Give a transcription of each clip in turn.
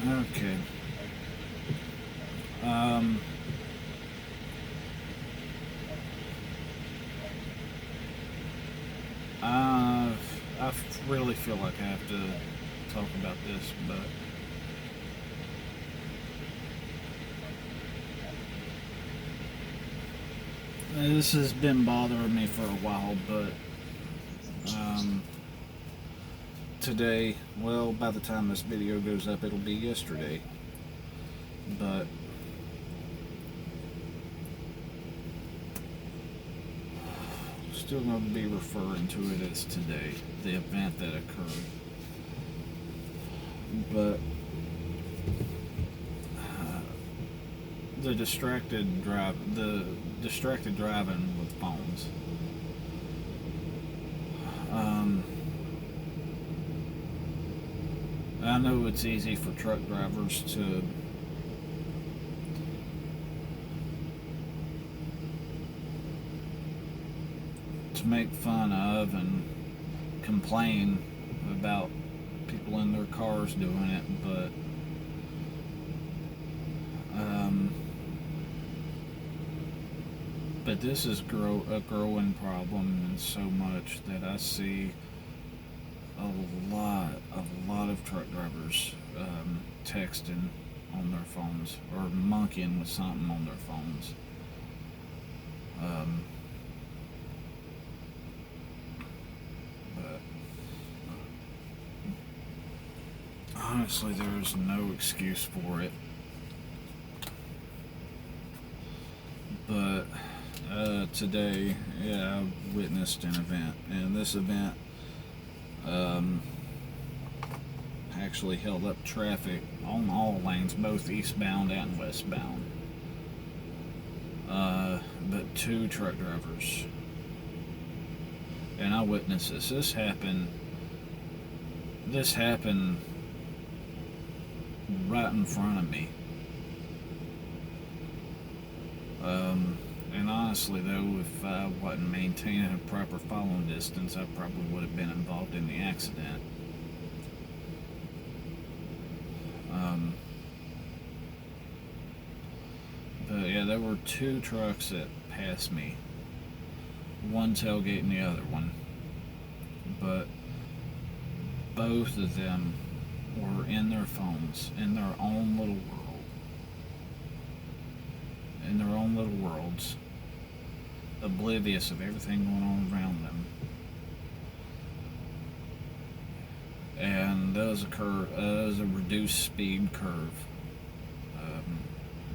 Okay. Um, I really feel like I have to talk about this, but this has been bothering me for a while. But um, today, well, by the time this video goes up, it'll be yesterday. But still going to be referring to it as today, the event that occurred. But the distracted driving with phones. Um, I know it's easy for truck drivers to make fun of and complain about people in their cars doing it, um, but this is a growing problem, and so much that I see a lot of truck drivers texting on their phones or monkeying with something on their phones. Um, but honestly, there's no excuse for it. But today, yeah, I witnessed an event, and this event um, actually held up traffic on all lanes, both eastbound and westbound. But two truck drivers, and I witnessed this. This happened right in front of me. And honestly, though, if I wasn't maintaining a proper following distance, I probably would have been involved in the accident. Um, but yeah, there were two trucks that passed me, one tailgating the other one. But both of them were in their phones, in their own little world, in their own little worlds, oblivious of everything going on around them. And that was a reduced speed curve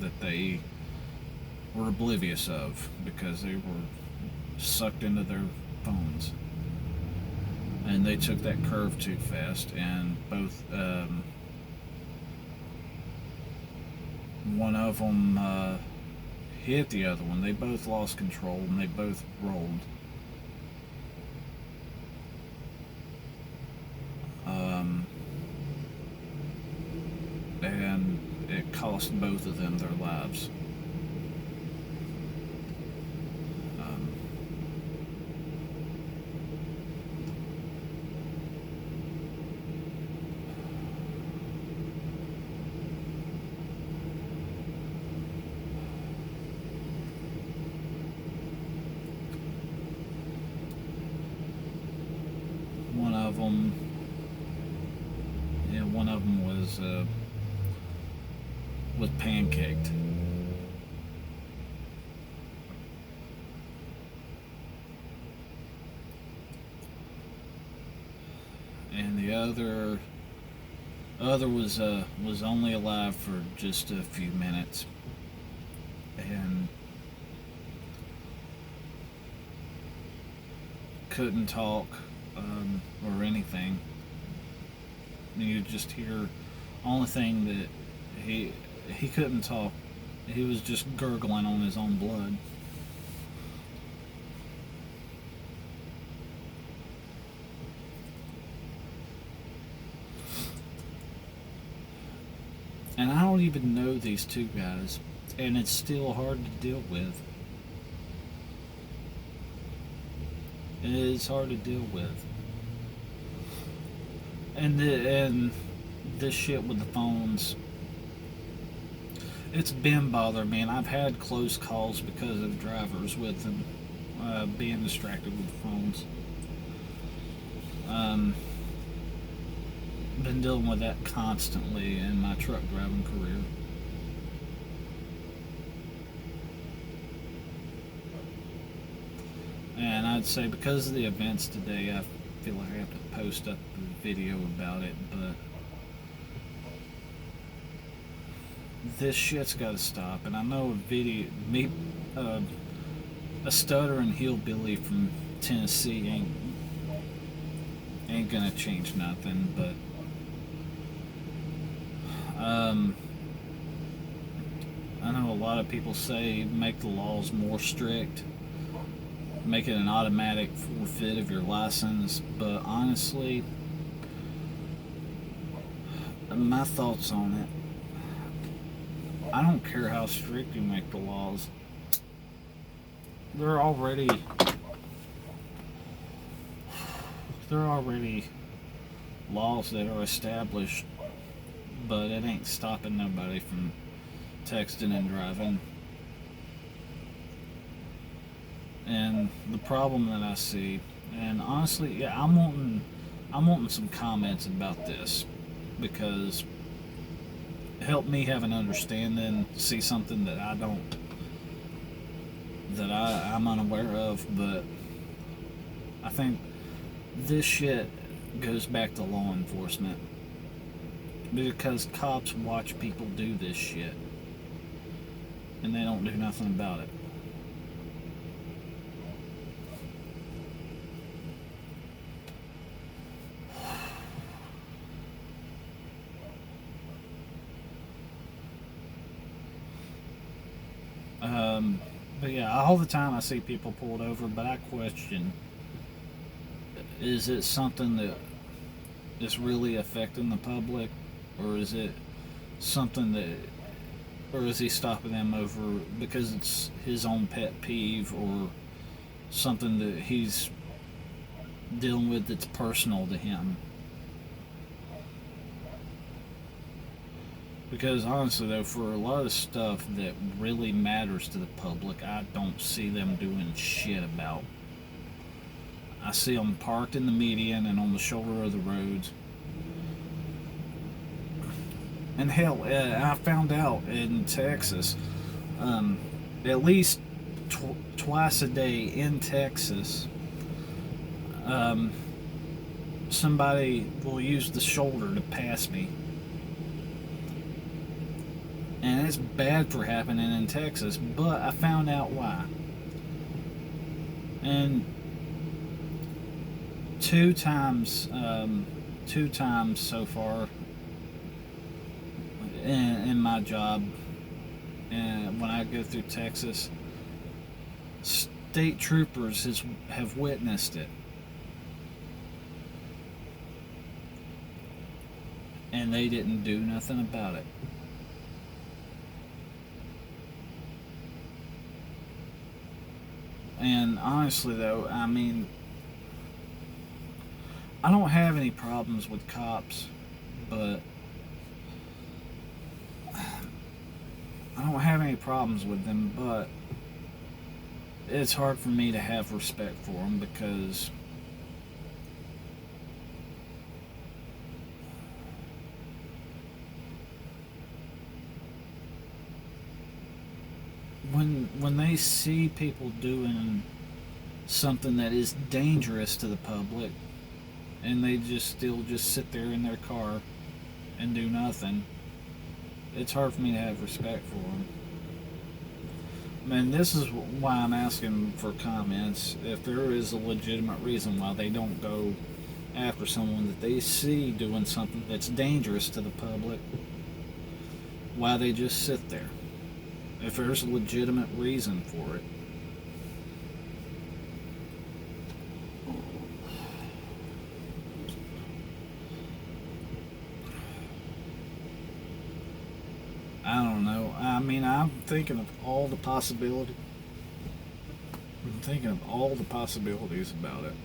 that they were oblivious of because they were sucked into their phones, and they took that curve too fast, and both one of them hit the other one. They both lost control and they both rolled. Um, and it cost both of them their lives. Um, one of them, yeah, one of them was pancaked, and the other was only alive for just a few minutes, and couldn't talk or anything. You just hear only thing that he couldn't talk. He was just gurgling on his own blood. And I don't even know these two guys, and it's still hard to deal with. It is hard to deal with. And this shit with the phones, it's been bothering me, and I've had close calls because of drivers with them being distracted with phones. Been dealing with that constantly in my truck driving career. And I'd say because of the events today, I feel like I have to post up a video about it, but this shit's got to stop. And I know a stuttering hillbilly from Tennessee ain't gonna change nothing, but I know a lot of people say make the laws more strict, make it an automatic forfeit of your license, but honestly, my thoughts on it, I don't care how strict you make the laws. They're already laws that are established, but it ain't stopping nobody from texting and driving. And the problem that I see, and honestly, yeah, I'm wanting some comments about this, because help me have an understanding, see something that I'm unaware of. But I think this shit goes back to law enforcement, because cops watch people do this shit and they don't do nothing about it. But yeah, all the time I see people pulled over, but I question, is it something that is really affecting the public, or is it something that, or is he stopping them over because it's his own pet peeve, or something that he's dealing with that's personal to him? Because honestly though, for a lot of stuff that really matters to the public, I don't see them doing shit about. I see them parked in the median and on the shoulder of the roads. And hell, I found out in Texas, at least twice a day in Texas, somebody will use the shoulder to pass me. And it's bad for happening in Texas, but I found out why. And two times so far in my job, and when I go through Texas, state troopers have witnessed it, and they didn't do nothing about it. And honestly though, I mean, I don't have any problems with cops, but I don't have any problems with them, but it's hard for me to have respect for them, because when they see people doing something that is dangerous to the public, and they still sit there in their car and do nothing, it's hard for me to have respect for them. And this is why I'm asking for comments. If there is a legitimate reason why they don't go after someone that they see doing something that's dangerous to the public, why they just sit there. If there's a legitimate reason for it. I don't know. I mean, I'm thinking of all the possibilities. I'm thinking of all the possibilities about it. –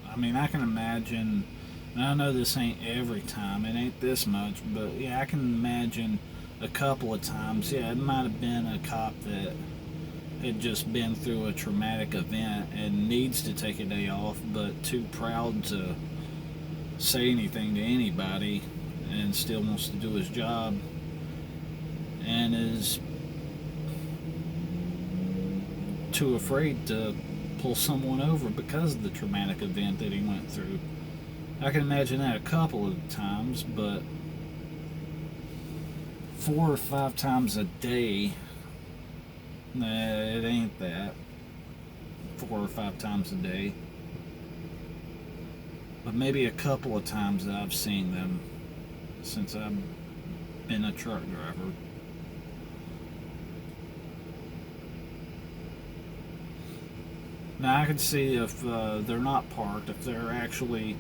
I mean, I can imagine, and I know this ain't every time, it ain't this much, but yeah, I can imagine a couple of times, yeah, it might have been a cop that had just been through a traumatic event and needs to take a day off, but too proud to say anything to anybody and still wants to do his job and is too afraid to pull someone over because of the traumatic event that he went through. I can imagine that a couple of times, but 4 or 5 times a day, it ain't that. 4 or 5 times a day. But maybe a couple of times that I've seen them since I've been a truck driver. Now I can see if they're not parked, if they're actually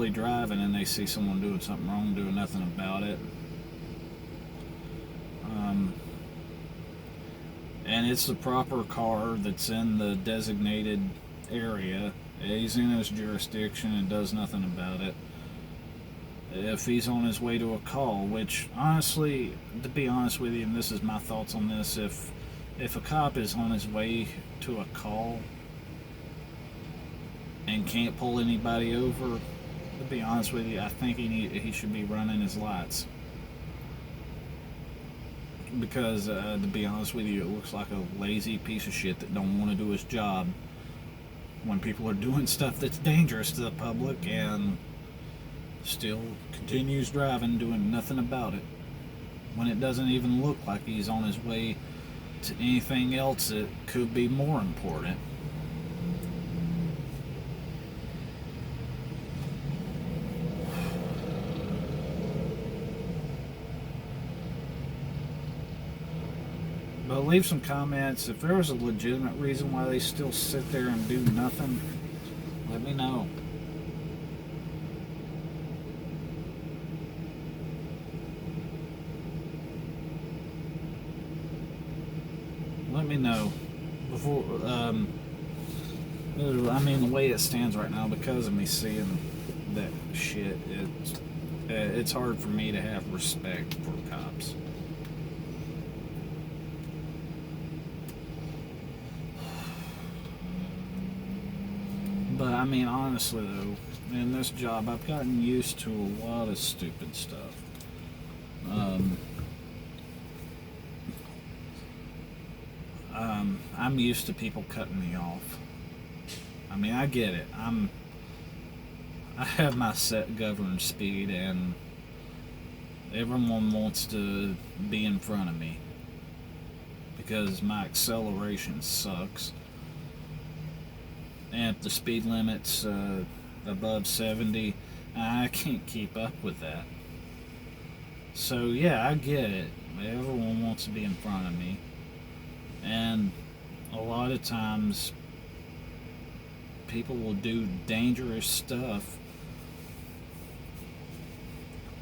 driving and they see someone doing something wrong, doing nothing about it. And it's the proper car that's in the designated area. He's in his jurisdiction and does nothing about it. If he's on his way to a call, which honestly, to be honest with you, and this is my thoughts on this, if a cop is on his way to a call and can't pull anybody over, to be honest with you, I think he should be running his lights. Because to be honest with you, it looks like a lazy piece of shit that don't want to do his job when people are doing stuff that's dangerous to the public and still continues driving, doing nothing about it, when it doesn't even look like he's on his way to anything else that could be more important. But leave some comments. If there's a legitimate reason why they still sit there and do nothing, let me know. Let me know. Before, I mean, the way it stands right now, because of me seeing that shit, it's hard for me to have respect for cops. But I mean, honestly though, in this job, I've gotten used to a lot of stupid stuff. I'm used to people cutting me off. I mean, I get it. I have my set governed speed, and everyone wants to be in front of me because my acceleration sucks. And if the speed limit's above 70, I can't keep up with that. So yeah, I get it. Everyone wants to be in front of me. And a lot of times people will do dangerous stuff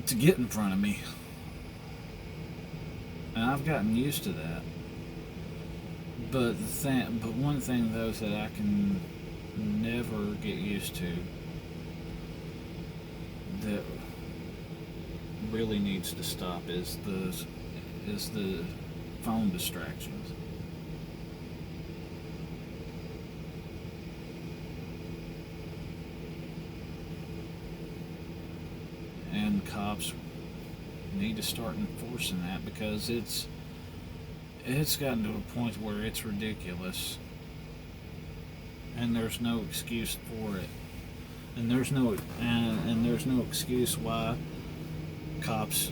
to get in front of me. And I've gotten used to that. But one thing though that I can never get used to, that really needs to stop, is the phone distractions. And cops need to start enforcing that, because it's gotten to a point where it's ridiculous, and there's no excuse for it, and there's no excuse why cops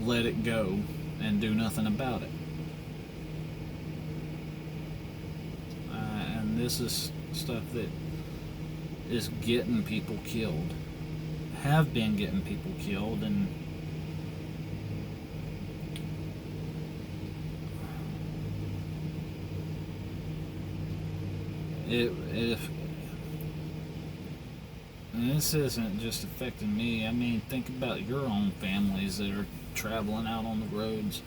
let it go and do nothing about it. And this is stuff that is getting people killed, have been getting people killed, and and this isn't just affecting me. I mean, think about your own families that are traveling out on the roads.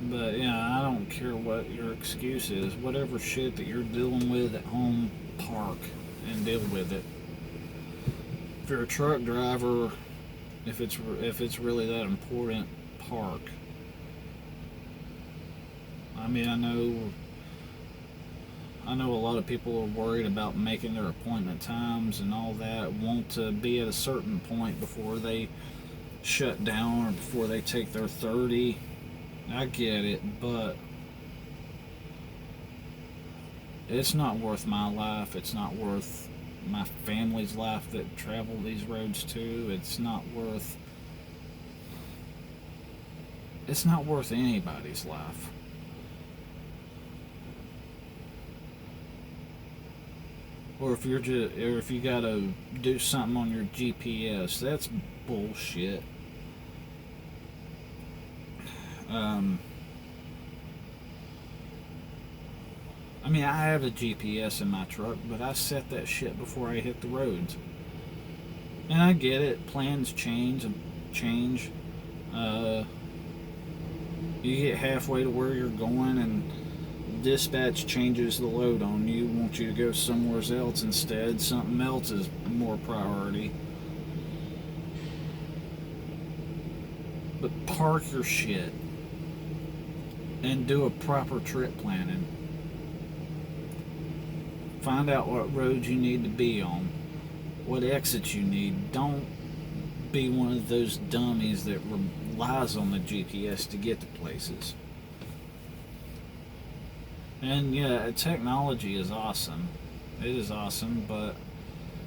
But yeah, I don't care what your excuse is. Whatever shit that you're dealing with at home, park and deal with it. If you're a truck driver, if it's really that important, park. I mean, I know a lot of people are worried about making their appointment times and all that, want to be at a certain point before they shut down or before they take their 30. I get it, but it's not worth my life. It's not worth my family's life that travel these roads too. It's not worth anybody's life. Or if you gotta do something on your GPS, that's bullshit. Um, I mean, I have a GPS in my truck, but I set that shit before I hit the roads. And I get it, plans change. Uh, you get halfway to where you're going, and dispatch changes the load on you, wants you to go somewhere else instead. Something else is more priority. But park your shit and do a proper trip planning. Find out what roads you need to be on, what exits you need. Don't be one of those dummies that relies on the GPS to get to places. And yeah, technology is awesome. It is awesome, but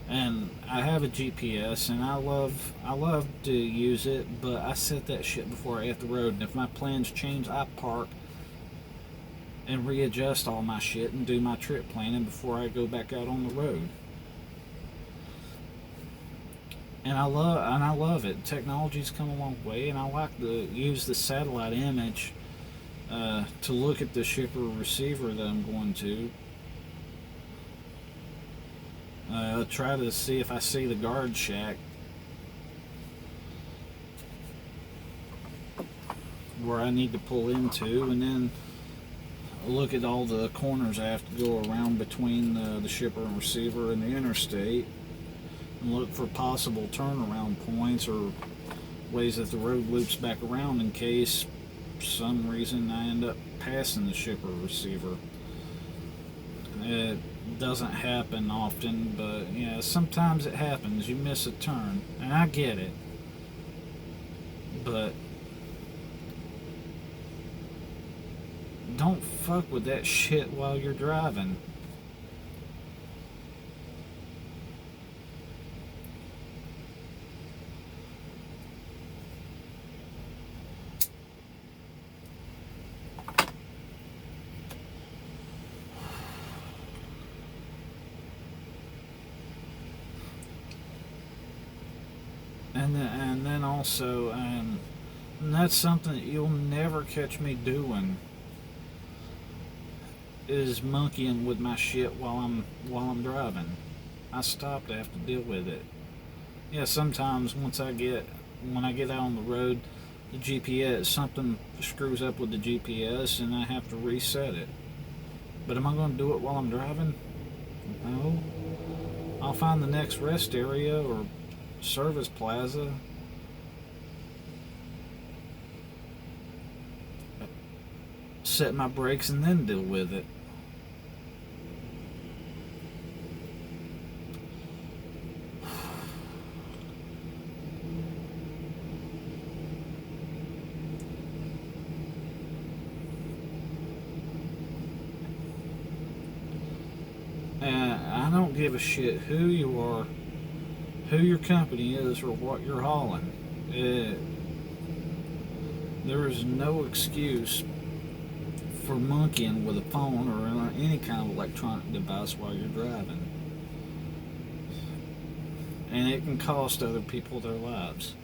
and I have a GPS and I love to use it, but I set that shit before I hit the road. And if my plans change, I park and readjust all my shit and do my trip planning before I go back out on the road. And I love it. Technology's come a long way, and I like to use the satellite image to look at the shipper receiver that I'm going to. Try to see if I see the guard shack where I need to pull into, and then look at all the corners I have to go around between the shipper and receiver and the interstate, and look for possible turnaround points or ways that the road loops back around in case for some reason I end up passing the shipper receiver. It doesn't happen often, but yeah, sometimes it happens. You miss a turn, and I get it. But don't fuck with that shit while you're driving. And then also, and that's something that you'll never catch me doing, is monkeying with my shit while I'm driving. I stop to have to deal with it. Yeah, sometimes when I get out on the road, the GPS, something screws up with the GPS and I have to reset it. But am I going to do it while I'm driving? No. I'll find the next rest area or service plaza, set my brakes, and then deal with it. And I don't give a shit who you are, who your company is, or what you're hauling. There is no excuse for monkeying with a phone or any kind of electronic device while you're driving. And it can cost other people their lives.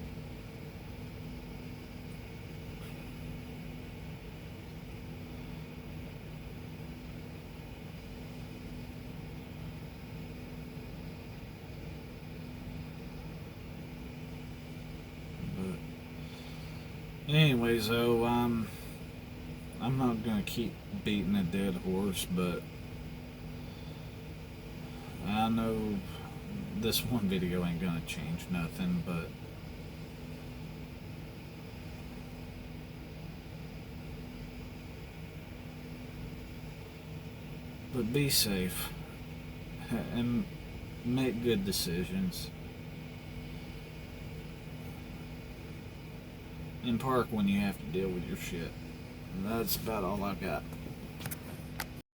But anyways, though, I'm not gonna keep beating a dead horse, but I know this one video ain't gonna change nothing, but be safe and make good decisions. And park when you have to deal with your shit. That's about all I got.